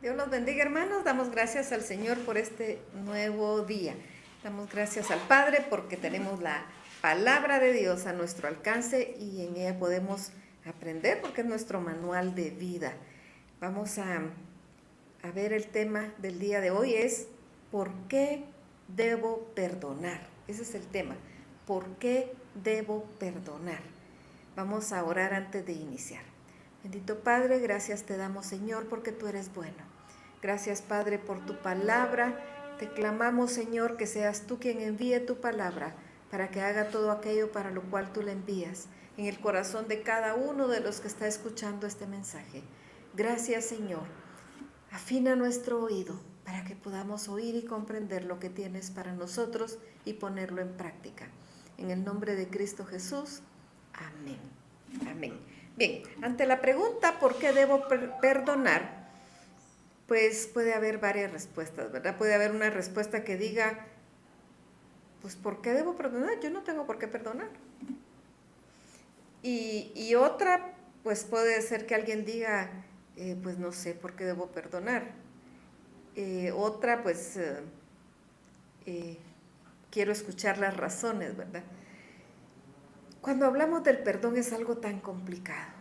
Dios los bendiga, hermanos. Damos gracias al Señor por este nuevo día. Damos gracias al Padre porque tenemos la palabra de Dios a nuestro alcance y en ella podemos aprender porque es nuestro manual de vida. Vamos a ver el tema del día de hoy es ¿por qué debo perdonar? Ese es el tema. ¿Por qué debo perdonar? Vamos a orar antes de iniciar. Bendito Padre, gracias te damos, Señor, porque tú eres bueno. Gracias, Padre, por tu palabra. Te clamamos, Señor, que seas tú quien envíe tu palabra para que haga todo aquello para lo cual tú la envías en el corazón de cada uno de los que está escuchando este mensaje. Gracias, Señor. Afina nuestro oído para que podamos oír y comprender lo que tienes para nosotros y ponerlo en práctica. En el nombre de Cristo Jesús. Amén. Amén. Bien, ante la pregunta ¿por qué debo perdonar? Pues puede haber varias respuestas, ¿verdad? Puede haber una respuesta que diga, pues ¿por qué debo perdonar? Yo no tengo por qué perdonar. Y otra, pues puede ser que alguien diga, pues no sé por qué debo perdonar. Otra, pues quiero escuchar las razones, ¿verdad? Cuando hablamos del perdón es algo tan complicado.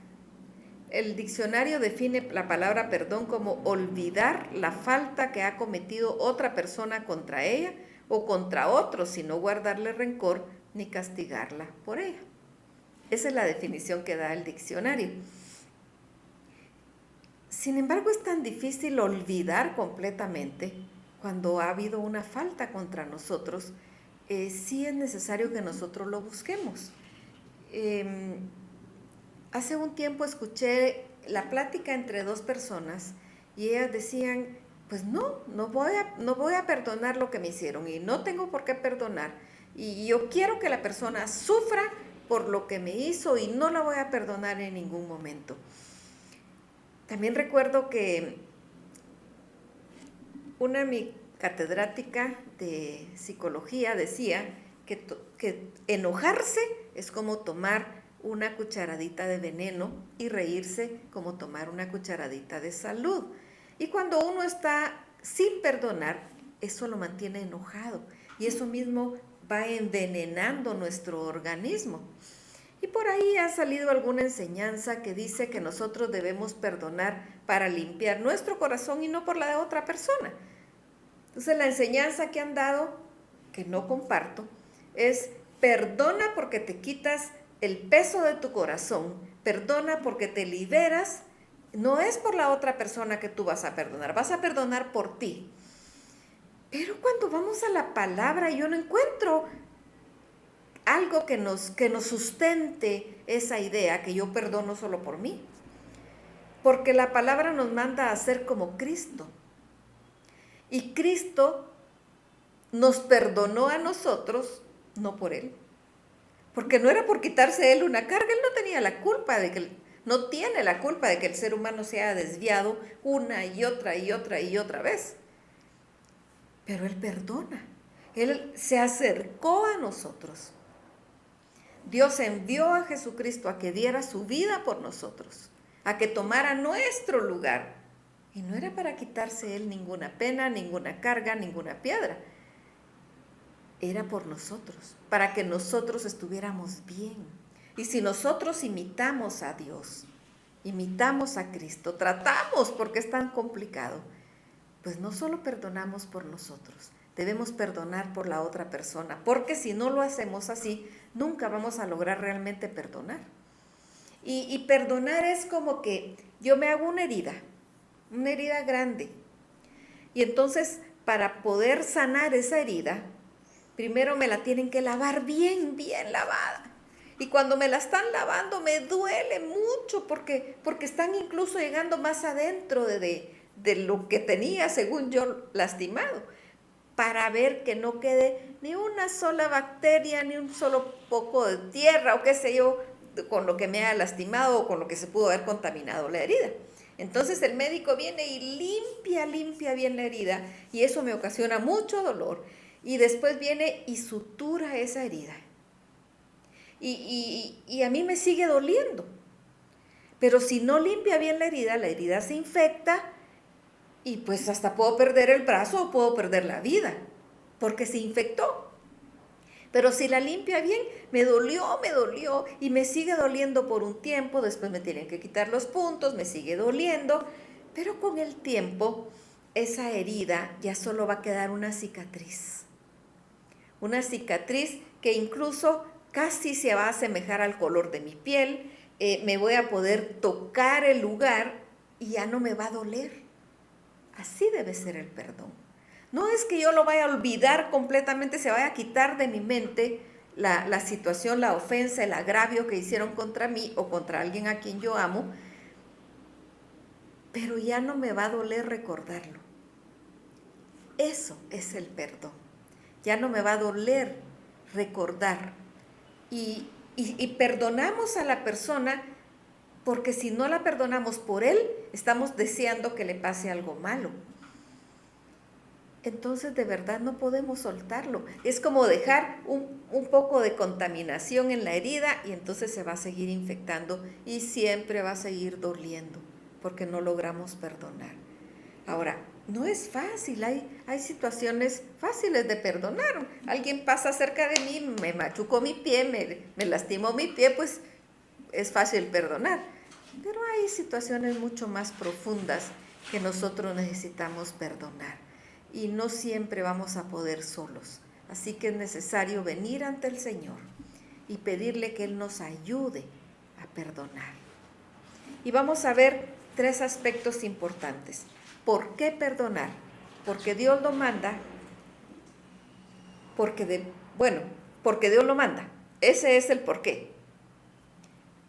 El diccionario define la palabra perdón como olvidar la falta que ha cometido otra persona contra ella o contra otro, sin no guardarle rencor ni castigarla por ella. Esa es la definición que da el diccionario. Sin embargo, es tan difícil olvidar completamente cuando ha habido una falta contra nosotros. Sí es necesario que nosotros lo busquemos. Hace un tiempo escuché la plática entre dos personas y ellas decían, pues no voy a perdonar lo que me hicieron y no tengo por qué perdonar. Y yo quiero que la persona sufra por lo que me hizo y no la voy a perdonar en ningún momento. También recuerdo que mi catedrática de psicología decía que enojarse es como tomar una cucharadita de veneno y reírse como tomar una cucharadita de salud. Y cuando uno está sin perdonar, eso lo mantiene enojado y eso mismo va envenenando nuestro organismo. Y por ahí ha salido alguna enseñanza que dice que nosotros debemos perdonar para limpiar nuestro corazón y no por la de otra persona. Entonces la enseñanza que han dado, que no comparto, es perdona porque te quitas el peso de tu corazón, perdona porque te liberas, no es por la otra persona que tú vas a perdonar por ti. Pero cuando vamos a la palabra yo no encuentro algo que nos sustente esa idea que yo perdono solo por mí. Porque la palabra nos manda a ser como Cristo. Y Cristo nos perdonó a nosotros, no por Él. Porque no era por quitarse Él una carga, Él no tenía la culpa de que, no tiene la culpa de que el ser humano se haya desviado una y otra y otra y otra vez. Pero Él perdona. Él se acercó a nosotros. Dios envió a Jesucristo a que diera su vida por nosotros, a que tomara nuestro lugar. Y no era para quitarse Él ninguna pena, ninguna carga, ninguna piedra. Era por nosotros, para que nosotros estuviéramos bien. Y si nosotros imitamos a Dios, imitamos a Cristo, tratamos, porque es tan complicado, pues no solo perdonamos por nosotros, debemos perdonar por la otra persona, porque si no lo hacemos así, nunca vamos a lograr realmente perdonar. Y perdonar es como que yo me hago una herida grande, y entonces para poder sanar esa herida, primero me la tienen que lavar bien, bien lavada. Y cuando me la están lavando me duele mucho porque están incluso llegando más adentro de lo que tenía, según yo, lastimado, para ver que no quede ni una sola bacteria, ni un solo poco de tierra o qué sé yo, con lo que me ha lastimado o con lo que se pudo haber contaminado la herida. Entonces el médico viene y limpia bien la herida y eso me ocasiona mucho dolor. Y después viene y sutura esa herida. Y a mí me sigue doliendo. Pero si no limpia bien la herida se infecta y pues hasta puedo perder el brazo o puedo perder la vida, porque se infectó. Pero si la limpia bien, me dolió y me sigue doliendo por un tiempo, después me tienen que quitar los puntos, me sigue doliendo, pero con el tiempo esa herida ya solo va a quedar una cicatriz que incluso casi se va a asemejar al color de mi piel, me voy a poder tocar el lugar y ya no me va a doler. Así debe ser el perdón. No es que yo lo vaya a olvidar completamente, se vaya a quitar de mi mente la situación, la ofensa, el agravio que hicieron contra mí o contra alguien a quien yo amo, pero ya no me va a doler recordarlo. Eso es el perdón. Ya no me va a doler recordar. Y perdonamos a la persona porque si no la perdonamos por él, estamos deseando que le pase algo malo. Entonces de verdad no podemos soltarlo. Es como dejar un poco de contaminación en la herida y entonces se va a seguir infectando y siempre va a seguir doliendo porque no logramos perdonar. Ahora, no es fácil, hay situaciones fáciles de perdonar. Alguien pasa cerca de mí, me machucó mi pie, me lastimó mi pie, pues es fácil perdonar. Pero hay situaciones mucho más profundas que nosotros necesitamos perdonar. Y no siempre vamos a poder solos. Así que es necesario venir ante el Señor y pedirle que Él nos ayude a perdonar. Y vamos a ver 3 aspectos importantes. ¿Por qué perdonar? Porque Dios lo manda, porque Dios lo manda. Ese es el porqué.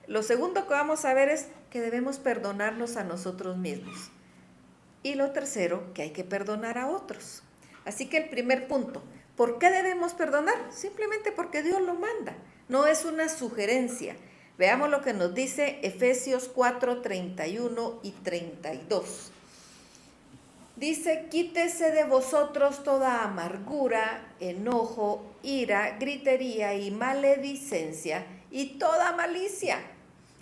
Lo segundo que vamos a ver es que debemos perdonarnos a nosotros mismos. Y lo tercero, que hay que perdonar a otros. Así que el primer punto, ¿por qué debemos perdonar? Simplemente porque Dios lo manda. No es una sugerencia. Veamos lo que nos dice Efesios 4, 31 y 32. Dice, quítese de vosotros toda amargura, enojo, ira, gritería y maledicencia y toda malicia.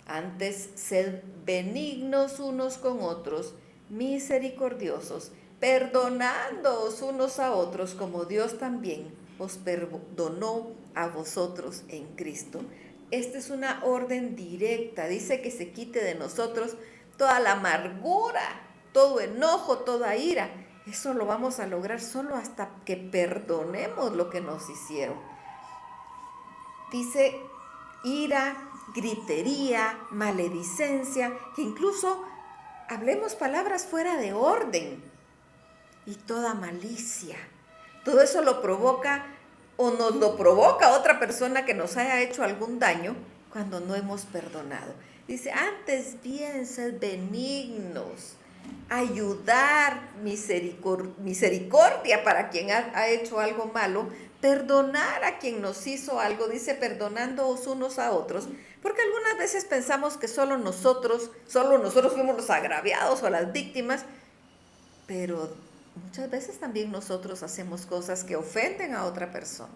Antes, sed benignos unos con otros, misericordiosos, perdonándoos unos a otros como Dios también os perdonó a vosotros en Cristo. Esta es una orden directa, dice que se quite de nosotros toda la amargura, todo enojo, toda ira. Eso lo vamos a lograr solo hasta que perdonemos lo que nos hicieron. Dice ira, gritería, maledicencia, que incluso hablemos palabras fuera de orden y toda malicia. Todo eso lo provoca o nos lo provoca otra persona que nos haya hecho algún daño cuando no hemos perdonado. Dice, antes bien, sed benignos, ayudar, misericordia para quien ha hecho algo malo, perdonar a quien nos hizo algo, dice, perdonándoos unos a otros, porque algunas veces pensamos que solo nosotros fuimos los agraviados o las víctimas, pero muchas veces también nosotros hacemos cosas que ofenden a otra persona.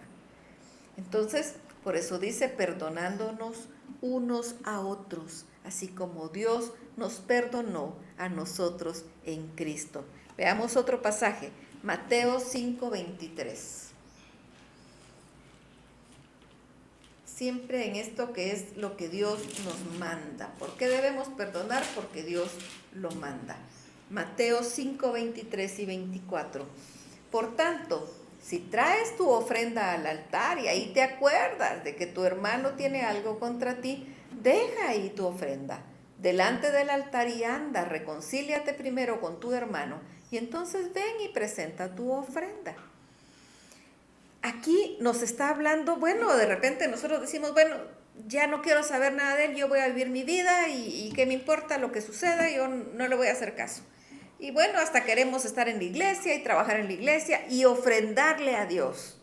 Entonces, por eso dice, perdonándonos unos a otros, así como Dios nos perdonó a nosotros en Cristo. Veamos otro pasaje, Mateo 5:23. Siempre en esto que es lo que Dios nos manda. ¿Por qué debemos perdonar? Porque Dios lo manda. Mateo 5:23 y 24. Por tanto, si traes tu ofrenda al altar y ahí te acuerdas de que tu hermano tiene algo contra ti, deja ahí tu ofrenda delante del altar y anda, reconcíliate primero con tu hermano y entonces ven y presenta tu ofrenda. Aquí nos está hablando, de repente nosotros decimos, ya no quiero saber nada de él, yo voy a vivir mi vida y qué me importa lo que suceda, yo no le voy a hacer caso. Y hasta queremos estar en la iglesia y trabajar en la iglesia y ofrendarle a Dios.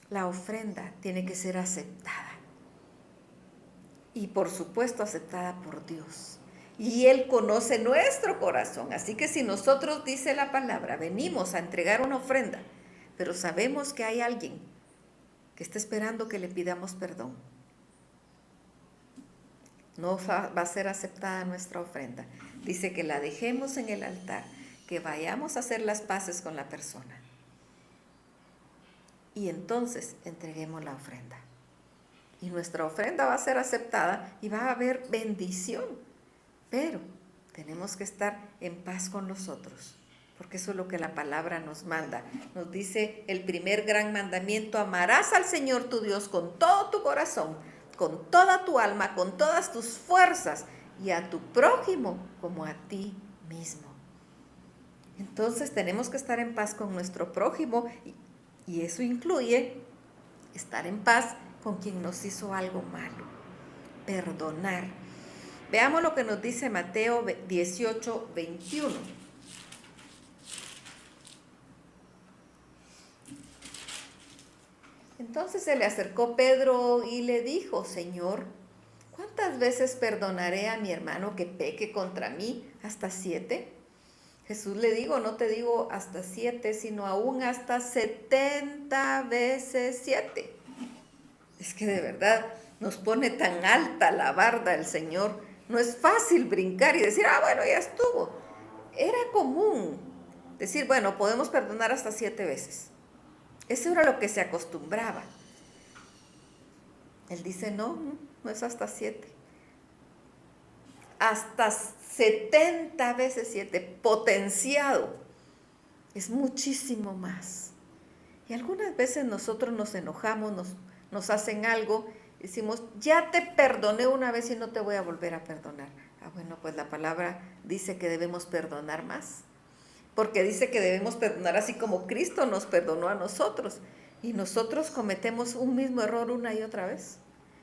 La ofrenda tiene que ser aceptada. Y por supuesto aceptada por Dios. Y Él conoce nuestro corazón. Así que si nosotros, dice la palabra, venimos a entregar una ofrenda, pero sabemos que hay alguien que está esperando que le pidamos perdón, no va a ser aceptada nuestra ofrenda. Dice que la dejemos en el altar, que vayamos a hacer las paces con la persona. Y entonces entreguemos la ofrenda. Y nuestra ofrenda va a ser aceptada y va a haber bendición. Pero tenemos que estar en paz con los otros, porque eso es lo que la palabra nos manda. Nos dice el primer gran mandamiento: amarás al Señor tu Dios con todo tu corazón, con toda tu alma, con todas tus fuerzas, y a tu prójimo como a ti mismo. Entonces tenemos que estar en paz con nuestro prójimo, y eso incluye estar en paz con quien nos hizo algo malo. Perdonar. Veamos lo que nos dice Mateo 18, 21. Entonces se le acercó Pedro y le dijo: Señor, ¿cuántas veces perdonaré a mi hermano que peque contra mí? ¿Hasta 7? Jesús le dijo: no te digo hasta 7, sino aún hasta 70 veces 7. Es que de verdad nos pone tan alta la barda el Señor. No es fácil brincar y decir: bueno, ya estuvo. Era común decir: bueno, podemos perdonar hasta 7 veces. Eso era lo que se acostumbraba. Él dice: no es hasta 7. Hasta 70 veces 7, potenciado. Es muchísimo más. Y algunas veces nosotros nos enojamos, nos hacen algo, decimos: ya te perdoné una vez y no te voy a volver a perdonar. Bueno, pues la palabra dice que debemos perdonar más, porque dice que debemos perdonar así como Cristo nos perdonó a nosotros. Y nosotros cometemos un mismo error una y otra vez.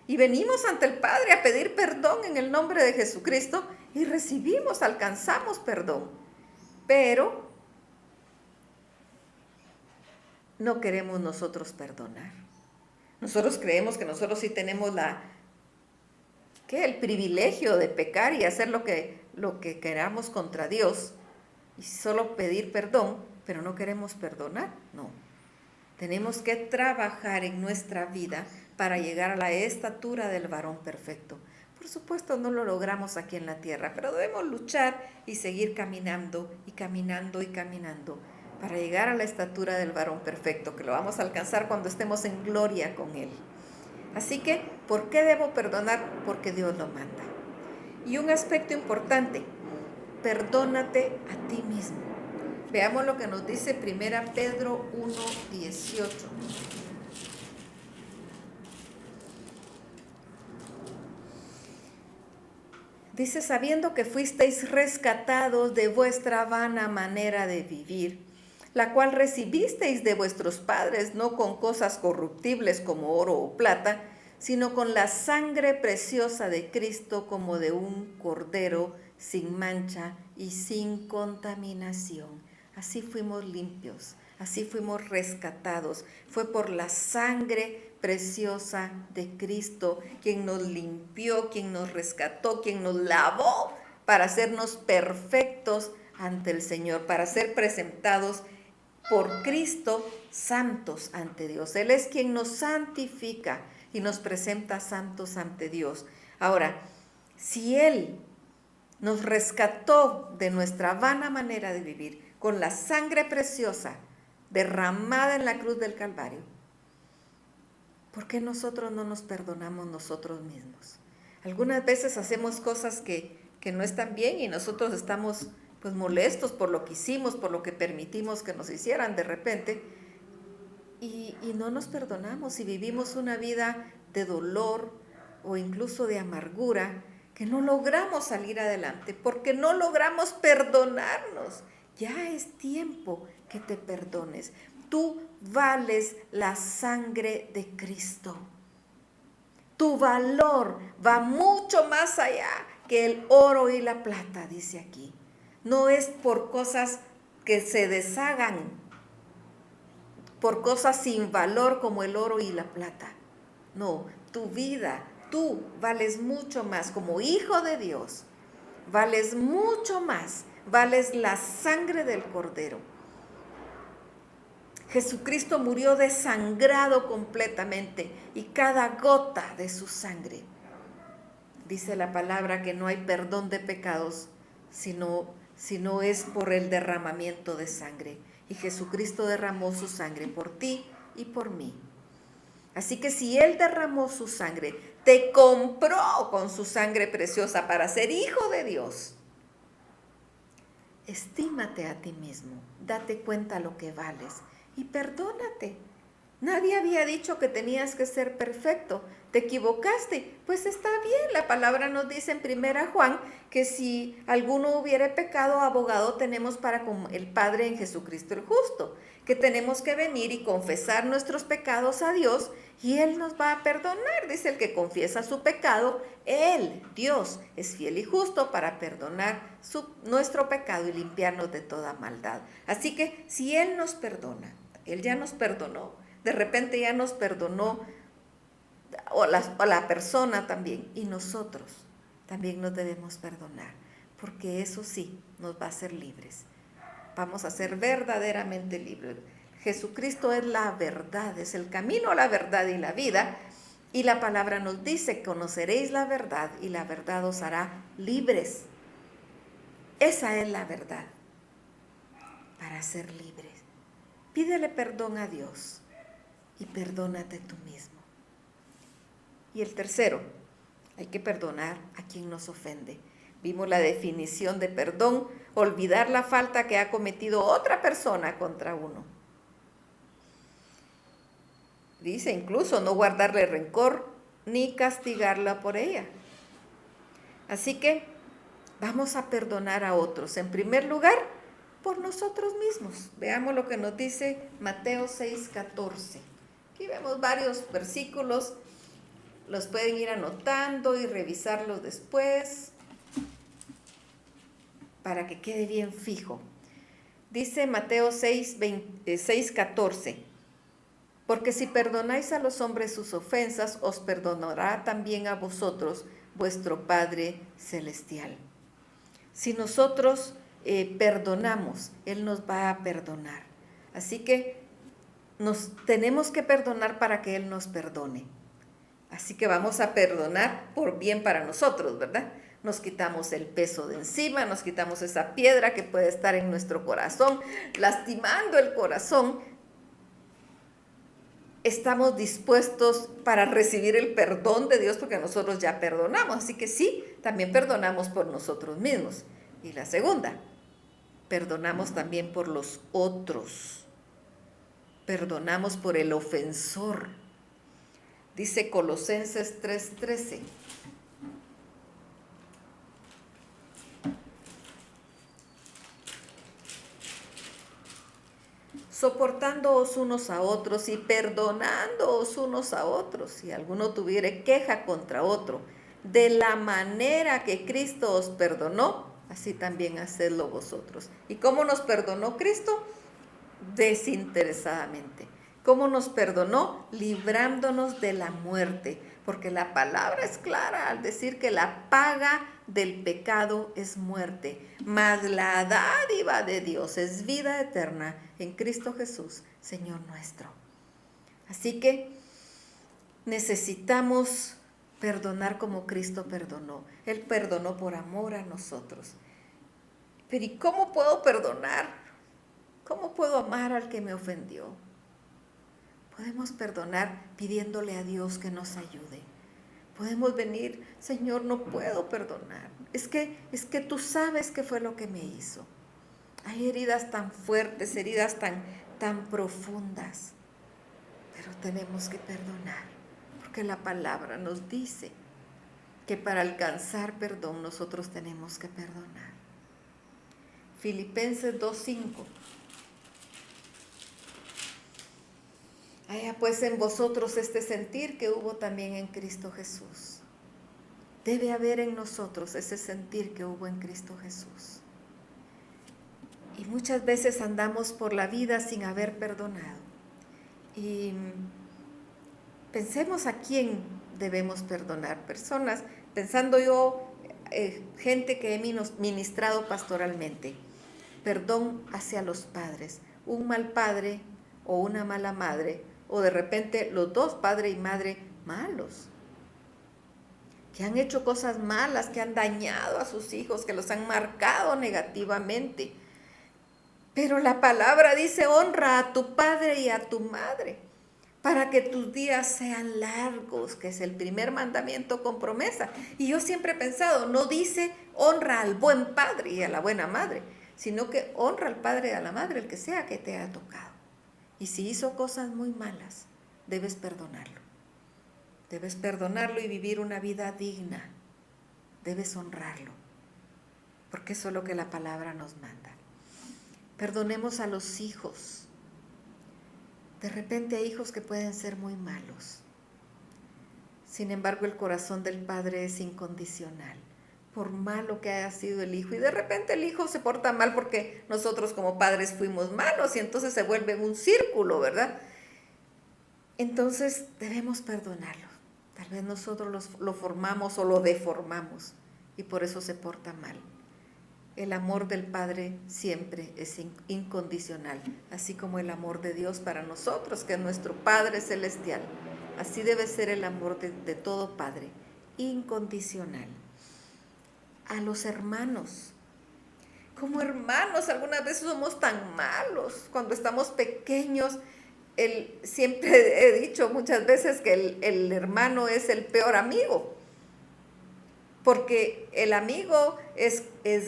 Y venimos ante el Padre a pedir perdón en el nombre de Jesucristo y recibimos, alcanzamos perdón. Pero no queremos nosotros perdonar. Nosotros creemos que nosotros sí tenemos el privilegio de pecar y hacer lo que queramos contra Dios y solo pedir perdón, pero no queremos perdonar. No. Tenemos que trabajar en nuestra vida para llegar a la estatura del varón perfecto. Por supuesto, no lo logramos aquí en la tierra, pero debemos luchar y seguir caminando y caminando y caminando para llegar a la estatura del varón perfecto, que lo vamos a alcanzar cuando estemos en gloria con Él. Así que, ¿por qué debo perdonar? Porque Dios lo manda. Y un aspecto importante: perdónate a ti mismo. Veamos lo que nos dice 1 Pedro 1:18. Dice: sabiendo que fuisteis rescatados de vuestra vana manera de vivir, la cual recibisteis de vuestros padres, no con cosas corruptibles como oro o plata, sino con la sangre preciosa de Cristo, como de un cordero sin mancha y sin contaminación. Así fuimos limpios, así fuimos rescatados. Fue por la sangre preciosa de Cristo quien nos limpió, quien nos rescató, quien nos lavó para hacernos perfectos ante el Señor, para ser presentados por Cristo santos ante Dios. Él es quien nos santifica y nos presenta santos ante Dios. Ahora, si Él nos rescató de nuestra vana manera de vivir con la sangre preciosa derramada en la cruz del Calvario, ¿por qué nosotros no nos perdonamos nosotros mismos? Algunas veces hacemos cosas que no están bien y nosotros estamos pues molestos por lo que hicimos, por lo que permitimos que nos hicieran de repente, y no nos perdonamos y vivimos una vida de dolor o incluso de amargura, que no logramos salir adelante porque no logramos perdonarnos. Ya es tiempo que te perdones. Tú vales la sangre de Cristo. Tu valor va mucho más allá que el oro y la plata, dice aquí. No es por cosas que se deshagan, por cosas sin valor como el oro y la plata. No, tu vida, tú vales mucho más como hijo de Dios. Vales mucho más, vales la sangre del Cordero. Jesucristo murió desangrado completamente y cada gota de su sangre. Dice la palabra que no hay perdón de pecados si no es por el derramamiento de sangre. Y Jesucristo derramó su sangre por ti y por mí. Así que si Él derramó su sangre, te compró con su sangre preciosa para ser hijo de Dios, estímate a ti mismo, date cuenta lo que vales y perdónate. Nadie había dicho que tenías que ser perfecto. Te equivocaste. Pues está bien. La palabra nos dice en 1 Juan que si alguno hubiere pecado, abogado tenemos para con el Padre en Jesucristo el justo. Que tenemos que venir y confesar nuestros pecados a Dios y Él nos va a perdonar. Dice el que confiesa su pecado, Él, Dios, es fiel y justo para perdonar nuestro pecado y limpiarnos de toda maldad. Así que si Él nos perdona, Él ya nos perdonó. De repente ya nos perdonó, o la persona también, y nosotros también nos debemos perdonar, porque eso sí nos va a hacer libres. Vamos a ser verdaderamente libres. Jesucristo es la verdad, es el camino, la verdad y la vida, y la palabra nos dice: conoceréis la verdad y la verdad os hará libres. Esa es la verdad, para ser libres. Pídele perdón a Dios y perdónate tú mismo. Y el tercero, hay que perdonar a quien nos ofende. Vimos la definición de perdón: olvidar la falta que ha cometido otra persona contra uno. Dice incluso no guardarle rencor ni castigarla por ella. Así que vamos a perdonar a otros. En primer lugar, por nosotros mismos. Veamos lo que nos dice Mateo 6:14. Aquí vemos varios versículos, los pueden ir anotando y revisarlos después para que quede bien fijo. Dice Mateo 6:14, porque si perdonáis a los hombres sus ofensas, os perdonará también a vosotros vuestro Padre Celestial. Si nosotros perdonamos, Él nos va a perdonar. Así que nos tenemos que perdonar para que Él nos perdone. Así que vamos a perdonar por bien para nosotros, ¿verdad? Nos quitamos el peso de encima, nos quitamos esa piedra que puede estar en nuestro corazón, lastimando el corazón. Estamos dispuestos para recibir el perdón de Dios porque nosotros ya perdonamos. Así que sí, también perdonamos por nosotros mismos. Y la segunda, perdonamos también por los otros. Perdonamos por el ofensor. Dice Colosenses 3:13. Soportándoos unos a otros y perdonándoos unos a otros, si alguno tuviere queja contra otro, de la manera que Cristo os perdonó, así también hacedlo vosotros. ¿Y cómo nos perdonó Cristo? Desinteresadamente. ¿Cómo nos perdonó? Librándonos de la muerte, porque la palabra es clara al decir que la paga del pecado es muerte, mas la dádiva de Dios es vida eterna en Cristo Jesús, Señor nuestro. Así que necesitamos perdonar como Cristo perdonó. Él perdonó por amor a nosotros. Pero ¿y cómo puedo perdonar? ¿Cómo puedo amar al que me ofendió? Podemos perdonar pidiéndole a Dios que nos ayude. Podemos venir: Señor, no puedo perdonar. Es que tú sabes qué fue lo que me hizo. Hay heridas tan fuertes, heridas tan profundas. Pero tenemos que perdonar, porque la palabra nos dice que para alcanzar perdón nosotros tenemos que perdonar. Filipenses 2:5. Haya pues en vosotros este sentir que hubo también en Cristo Jesús. Debe haber en nosotros ese sentir que hubo en Cristo Jesús. Y muchas veces andamos por la vida sin haber perdonado. Y pensemos a quién debemos perdonar. Personas, pensando yo, gente que he ministrado pastoralmente. Perdón hacia los padres. Un mal padre o una mala madre, o de repente los dos, padre y madre, malos. que han hecho cosas malas, que han dañado a sus hijos, que los han marcado negativamente. Pero la palabra dice, honra a tu padre y a tu madre, para que tus días sean largos, que es el primer mandamiento con promesa. Y yo siempre he pensado, no dice honra al buen padre y a la buena madre, sino que honra al padre y a la madre, el que sea que te haya tocado. Y si hizo cosas muy malas, debes perdonarlo. Debes perdonarlo y vivir una vida digna. Debes honrarlo, porque eso es lo que la palabra nos manda. Perdonemos a los hijos. De repente hay hijos que pueden ser muy malos. Sin embargo, el corazón del padre es incondicional, por malo que haya sido el hijo. Y de repente el hijo se porta mal porque nosotros como padres fuimos malos y entonces se vuelve un círculo, ¿verdad? Entonces debemos perdonarlo. Tal vez nosotros lo formamos o lo deformamos y por eso se porta mal. El amor del Padre siempre es incondicional, así como el amor de Dios para nosotros, que es nuestro Padre celestial. Así debe ser el amor de todo Padre, incondicional. A los hermanos. Como hermanos, algunas veces somos tan malos. Cuando estamos pequeños, siempre he dicho muchas veces que el hermano es el peor amigo. Porque el amigo es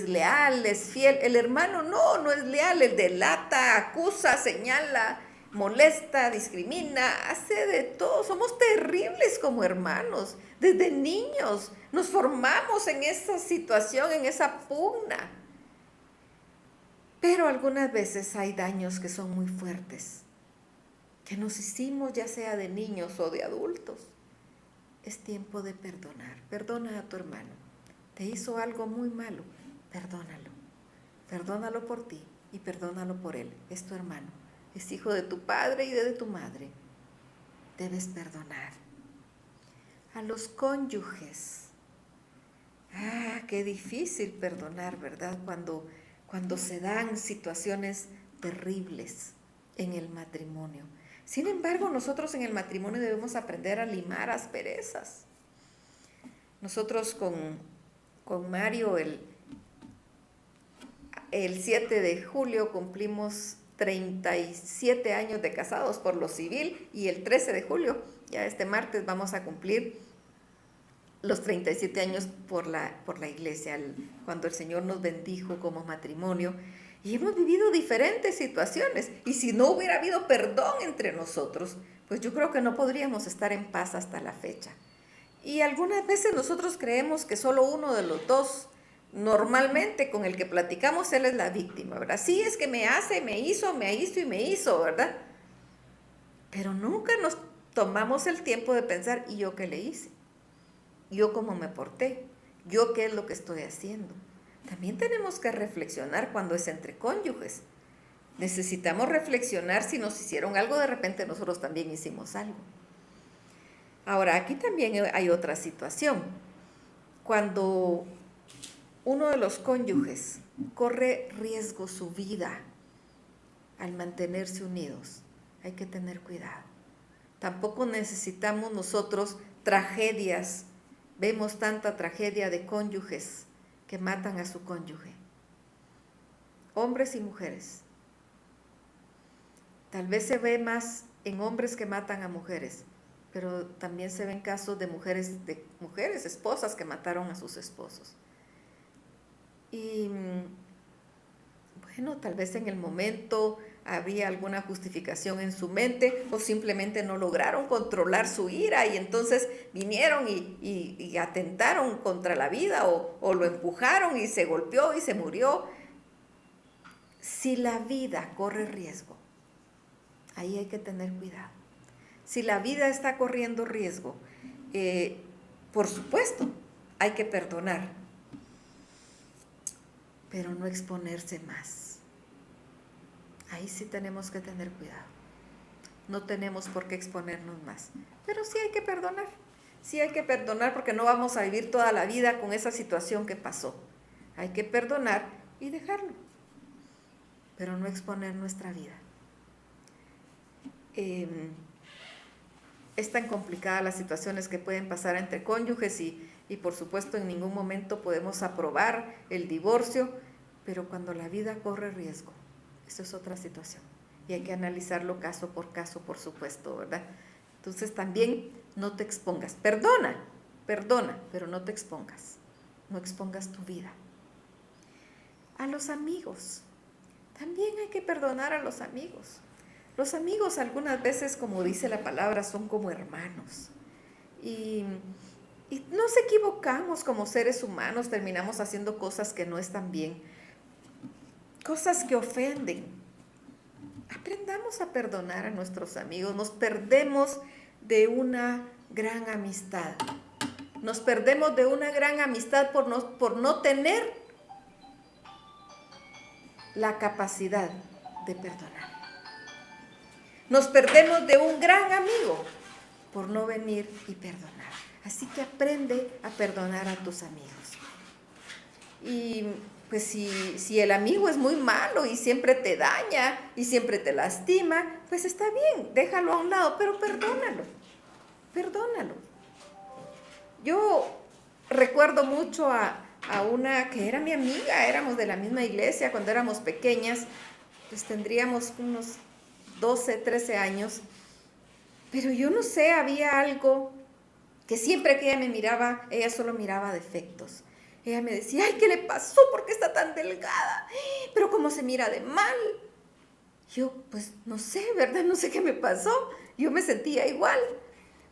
leal, es fiel. El hermano no es leal. Él delata, acusa, señala, molesta, discrimina, hace de todo. Somos terribles como hermanos. Desde niños nos formamos en esa situación, en esa pugna. Pero algunas veces hay daños que son muy fuertes, que nos hicimos ya sea de niños o de adultos. Es tiempo de perdonar. Perdona a tu hermano. Te hizo algo muy malo. Perdónalo. Perdónalo por ti y perdónalo por él. Es tu hermano. Es hijo de tu padre y de tu madre. Debes perdonar. A los cónyuges. Qué difícil perdonar, ¿verdad? Cuando se dan situaciones terribles en el matrimonio. Sin embargo, nosotros en el matrimonio debemos aprender a limar asperezas. Nosotros con Mario el 7 de julio cumplimos 37 años de casados por lo civil y el 13 de julio, ya este martes, vamos a cumplir los 37 años por la iglesia, cuando el Señor nos bendijo como matrimonio. Y hemos vivido diferentes situaciones. Y si no hubiera habido perdón entre nosotros, pues yo creo que no podríamos estar en paz hasta la fecha. Y algunas veces nosotros creemos que solo uno de los dos, normalmente con el que platicamos, él es la víctima, ¿verdad? Sí, es que me hizo, ¿verdad? Pero nunca nos tomamos el tiempo de pensar, ¿y yo qué le hice? ¿Yo cómo me porté? ¿Yo qué es lo que estoy haciendo? También tenemos que reflexionar cuando es entre cónyuges. Necesitamos reflexionar si nos hicieron algo, de repente nosotros también hicimos algo. Ahora, aquí también hay otra situación. Cuando uno de los cónyuges corre riesgo su vida al mantenerse unidos, hay que tener cuidado. Tampoco necesitamos nosotros tragedias. Vemos tanta tragedia de cónyuges que matan a su cónyuge, hombres y mujeres. Tal vez se ve más en hombres que matan a mujeres, pero también se ven casos de mujeres, esposas que mataron a sus esposos. Y bueno, tal vez en el momento había alguna justificación en su mente o simplemente no lograron controlar su ira y entonces vinieron y atentaron contra la vida o lo empujaron y se golpeó y se murió. Si la vida corre riesgo, ahí hay que tener cuidado. Si la vida está corriendo riesgo, por supuesto, hay que perdonar, pero no exponerse más. Ahí sí tenemos que tener cuidado. No tenemos por qué exponernos más. Pero sí hay que perdonar. Sí hay que perdonar porque no vamos a vivir toda la vida con esa situación que pasó. Hay que perdonar y dejarlo. Pero no exponer nuestra vida. Es tan complicada las situaciones que pueden pasar entre cónyuges y y por supuesto en ningún momento podemos aprobar el divorcio, pero cuando la vida corre riesgo, eso es otra situación y hay que analizarlo caso, por supuesto, ¿verdad? Entonces también no te expongas, perdona, pero no te expongas, no expongas tu vida. A los amigos, también hay que perdonar a los amigos. Los amigos algunas veces, como dice la palabra, son como hermanos. Y nos equivocamos como seres humanos, terminamos haciendo cosas que no están bien, cosas que ofenden. Aprendamos a perdonar a nuestros amigos, nos perdemos de una gran amistad. Nos perdemos de una gran amistad por no tener la capacidad de perdonar. Nos perdemos de un gran amigo por no venir y perdonar. Así que aprende a perdonar a tus amigos. Y pues si el amigo es muy malo y siempre te daña y siempre te lastima, pues está bien, déjalo a un lado, pero perdónalo. Yo recuerdo mucho a una que era mi amiga, éramos de la misma iglesia cuando éramos pequeñas, pues tendríamos unos 12, 13 años, pero yo no sé, había algo que siempre que ella me miraba, ella solo miraba defectos. Ella me decía, ay, ¿qué le pasó? ¿Por qué está tan delgada? Pero cómo se mira de mal. Yo, pues, no sé, ¿verdad? No sé qué me pasó. Yo me sentía igual.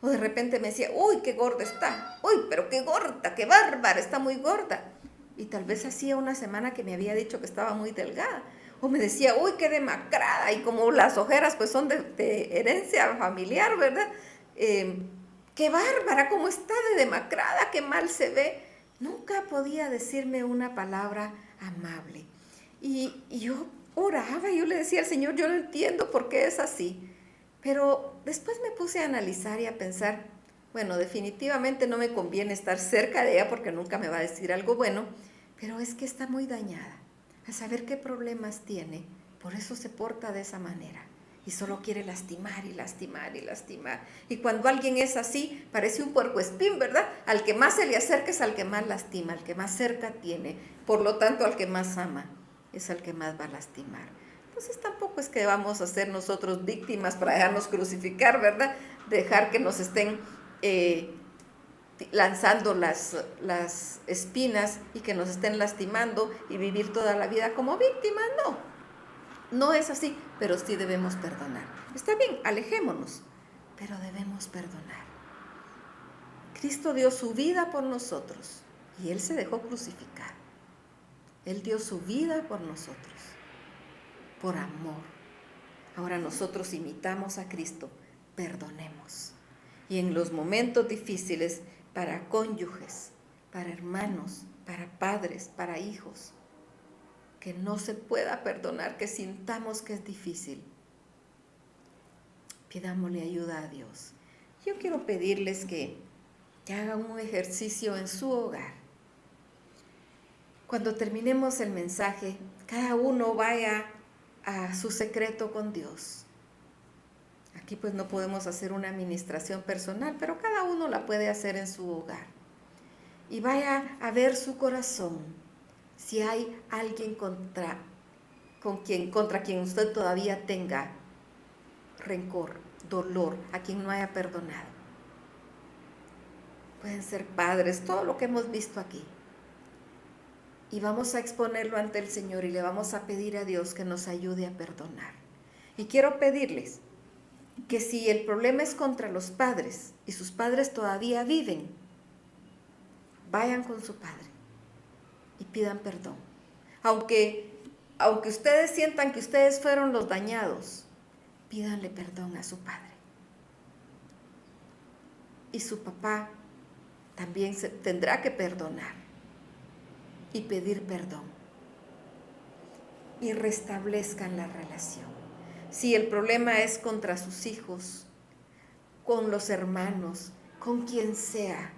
O de repente me decía, uy, qué gorda está. Uy, pero qué gorda, qué bárbara, está muy gorda. Y tal vez hacía una semana que me había dicho que estaba muy delgada. O me decía, uy, qué demacrada. Y como las ojeras pues son de herencia familiar, ¿verdad? Qué bárbara, cómo está de demacrada, qué mal se ve. Nunca podía decirme una palabra amable. Y yo oraba, yo le decía al Señor, yo no entiendo por qué es así. Pero después me puse a analizar y a pensar, bueno, definitivamente no me conviene estar cerca de ella porque nunca me va a decir algo bueno, pero es que está muy dañada. A saber qué problemas tiene, por eso se porta de esa manera. Y solo quiere lastimar y lastimar y lastimar. Y cuando alguien es así, parece un puercoespín, ¿verdad? Al que más se le acerca es al que más lastima, al que más cerca tiene. Por lo tanto, al que más ama es al que más va a lastimar. Entonces tampoco es que vamos a ser nosotros víctimas para dejarnos crucificar, ¿verdad? Dejar que nos estén lanzando las espinas y que nos estén lastimando y vivir toda la vida como víctimas, no. No es así, pero sí debemos perdonar. Está bien, alejémonos, pero debemos perdonar. Cristo dio su vida por nosotros y Él se dejó crucificar. Él dio su vida por nosotros, por amor. Ahora nosotros imitamos a Cristo, perdonemos. Y en los momentos difíciles, para cónyuges, para hermanos, para padres, para hijos, que no se pueda perdonar, que sintamos que es difícil, pidámosle ayuda a Dios. Yo quiero pedirles que hagan un ejercicio en su hogar. Cuando terminemos el mensaje, cada uno vaya a su secreto con Dios. Aquí pues no podemos hacer una administración personal, pero cada uno la puede hacer en su hogar. Y vaya a ver su corazón, si hay alguien contra quien usted todavía tenga rencor, dolor, a quien no haya perdonado. Pueden ser padres, todo lo que hemos visto aquí. Y vamos a exponerlo ante el Señor y le vamos a pedir a Dios que nos ayude a perdonar. Y quiero pedirles que si el problema es contra los padres y sus padres todavía viven, vayan con su padre y pidan perdón. Aunque ustedes sientan que ustedes fueron los dañados, pídanle perdón a su padre. Y su papá también tendrá que perdonar y pedir perdón. Y restablezcan la relación. Si el problema es contra sus hijos, con los hermanos, con quien sea,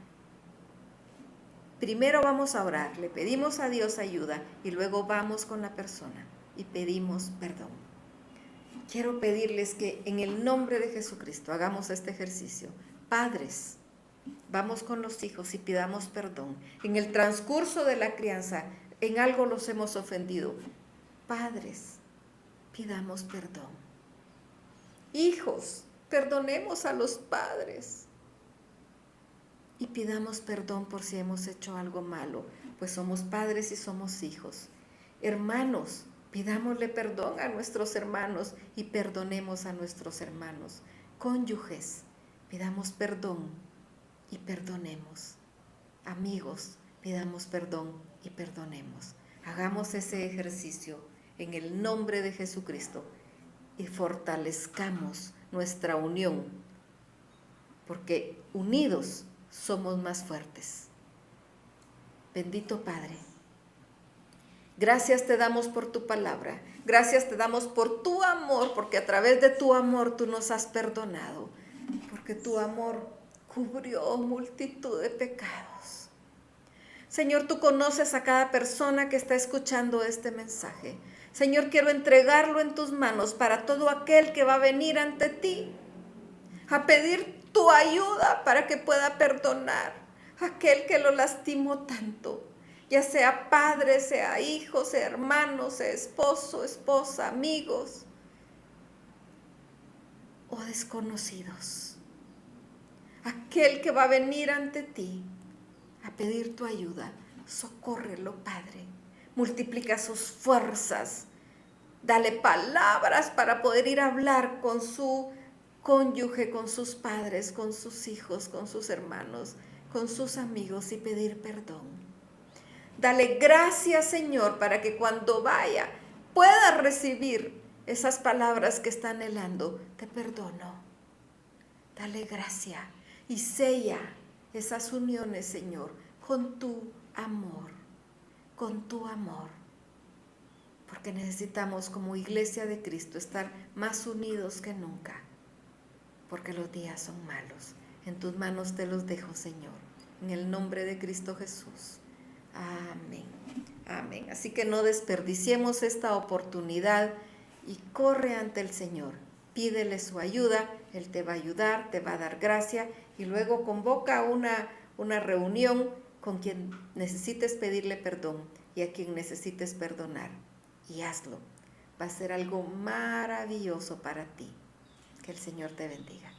primero vamos a orar, le pedimos a Dios ayuda y luego vamos con la persona y pedimos perdón. Quiero pedirles que en el nombre de Jesucristo hagamos este ejercicio. Padres, Vamos con los hijos y pidamos perdón. En el transcurso de la crianza, en algo los hemos ofendido. Padres, pidamos perdón. Hijos, perdonemos a los padres. Y pidamos perdón por si hemos hecho algo malo, pues somos padres y somos hijos. Hermanos, pidámosle perdón a nuestros hermanos y perdonemos a nuestros hermanos. Cónyuges, pidamos perdón y perdonemos. Amigos, pidamos perdón y perdonemos. Hagamos ese ejercicio en el nombre de Jesucristo y fortalezcamos nuestra unión, porque unidos somos más fuertes. Bendito Padre, gracias te damos por tu palabra, gracias te damos por tu amor, porque a través de tu amor tú nos has perdonado, porque tu amor cubrió multitud de pecados. Señor, tú conoces a cada persona que está escuchando este mensaje. Señor, quiero entregarlo en tus manos para todo aquel que va a venir ante ti a pedir tu ayuda para que pueda perdonar a aquel que lo lastimó tanto, ya sea padre, sea hijo, sea hermano, sea esposo, esposa, amigos o desconocidos. Aquel que va a venir ante ti a pedir tu ayuda, socórrelo, Padre. Multiplica sus fuerzas. Dale palabras para poder ir a hablar con su cónyuge, con sus padres, con sus hijos, con sus hermanos, con sus amigos y pedir perdón. Dale gracias, Señor, para que cuando vaya pueda recibir esas palabras que está anhelando. Te perdono. Dale gracia y sella esas uniones, Señor, con tu amor, con tu amor. Porque necesitamos como iglesia de Cristo estar más unidos que nunca, porque los días son malos. En tus manos te los dejo, Señor, en el nombre de Cristo Jesús. Amén. Amén. Así que no desperdiciemos esta oportunidad y corre ante el Señor. Pídele su ayuda, Él te va a ayudar, te va a dar gracia y luego convoca una reunión con quien necesites pedirle perdón y a quien necesites perdonar. Y hazlo. Va a ser algo maravilloso para ti. Que el Señor te bendiga.